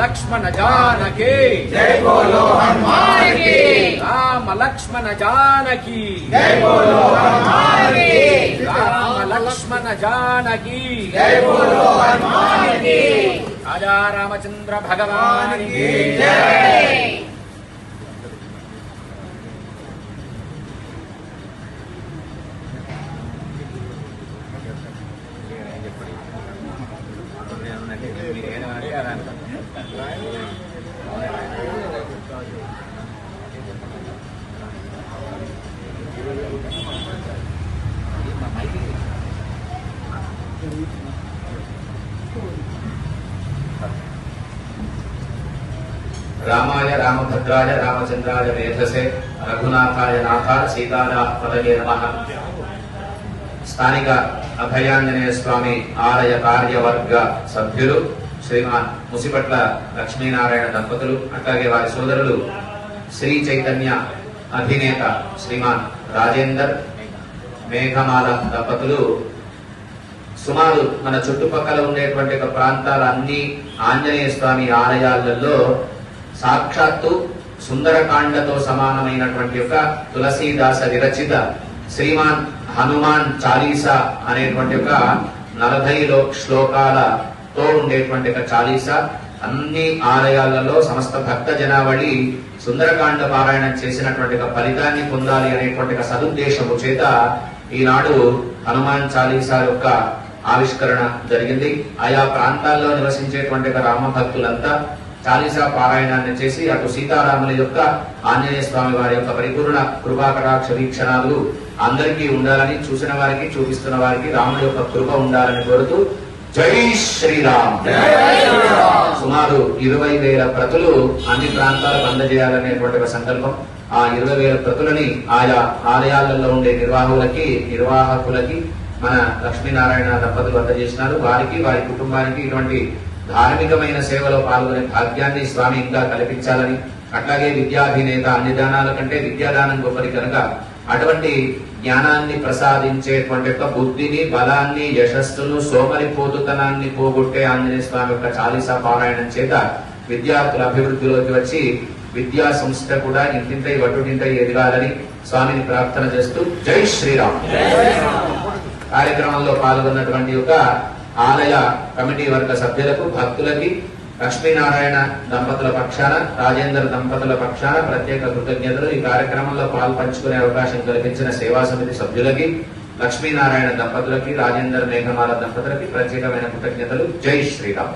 लक्ष्मण जानकी जय बोलो हनुमान की। राम लक्ष्मण जानकी जय बोलो हनुमान की। राम लक्ष्मण जानकी जय बोलो हनुमान की। राजा रामचंद्र भगवान की जय। रामाय रामभद्राय रामचंद्राय वेधसे रघुनाथाय नाथाय सीतापतये नमः। స్థానిక అభయాంజనేయ స్వామి ఆలయ కార్యవర్గ సభ్యులు శ్రీమాన్ ముసిపట్ల లక్ష్మీనారాయణ దంపతులు, అట్లాగే వారి సోదరులు శ్రీ చైతన్య అధినేత శ్రీమాన్ రాజేందర్ మేఘమాల దంపతులు సుమారు మన చుట్టుపక్కల ఉండేటువంటి ప్రాంతాల అన్ని ఆంజనేయ స్వామి ఆలయాలలో సాక్షాత్తు సుందరకాండతో సమానమైనటువంటి యొక్క తులసీదాస విరచిత శ్రీమాన్ హనుమాన్ చాలీసా అనేటువంటి ఒక 40 శ్లోకాలతో ఉండేటువంటి ఒక చాలీసా అన్ని ఆలయాలలో సమస్త భక్త జనావళి సుందరకాండ పారాయణం చేసినటువంటి ఒక ఫలితాన్ని పొందాలి అనేటువంటి ఒక సదుద్దేశము చేత ఈనాడు హనుమాన్ చాలీసా యొక్క ఆవిష్కరణ జరిగింది. ఆయా ప్రాంతాల్లో నివసించేటువంటి రామ భక్తులంతా చాలీసా పారాయణాన్ని చేసి అటు సీతారాముల యొక్క ఆంజనేయ స్వామి వారి యొక్క పరిపూర్ణ కృపాకటాక్ష వీక్షణాలు అందరికీ ఉండాలని, చూసిన వారికి చూపిస్తున్న వారికి రాముడి యొక్క కృప ఉండాలని కోరుతూ జై శ్రీరామ్. సుమారు 20,000 ప్రతులు అన్ని ప్రాంతాలకు అందజేయాలనేటువంటి ఒక సంకల్పం. ఆ 20,000 ప్రతులని ఆయా ఆలయాలలో ఉండే నిర్వాహకులకి మన లక్ష్మీనారాయణ దంపతులు అందజేసినారు. వారికి వారి కుటుంబానికి ఇటువంటి ధార్మికమైన సేవలో పాల్గొనే భాగ్యాన్ని స్వామి ఇంకా కల్పించాలని, అట్లాగే విద్యాధినేత అన్ని దానాల కంటే విద్యాదానం గొప్పది కనుక అటువంటి జ్ఞానాన్ని ప్రసాదించేటువంటి యొక్క బుద్ధిని, బలాన్ని, యశస్సును, సోమరిపోతుతనాన్ని పోగొట్టే ఆంజనేయ స్వామి యొక్క చాలీసా పారాయణం చేత విద్యార్థుల అభివృద్ధిలోకి వచ్చి విద్యా సంస్థ కూడా ఇంటింటై వటుడింటై ఎదగాలని స్వామిని ప్రార్థన చేస్తూ జై శ్రీరామ్. కార్యక్రమంలో పాల్గొన్నటువంటి యొక్క ఆలయ కమిటీ వర్గ సభ్యులకు, భక్తులకి, లక్ష్మీనారాయణ దంపతుల పక్షాన, రాజేందర్ దంపతుల పక్షాన ప్రత్యేక కృతజ్ఞతలు. ఈ కార్యక్రమంలో పాల్పంచుకునే అవకాశం కల్పించిన సేవా సమితి సభ్యులకి, లక్ష్మీనారాయణ దంపతులకి, రాజేందర్ మేఘమాల దంపతులకి ప్రత్యేకమైన కృతజ్ఞతలు. జై శ్రీరామ్.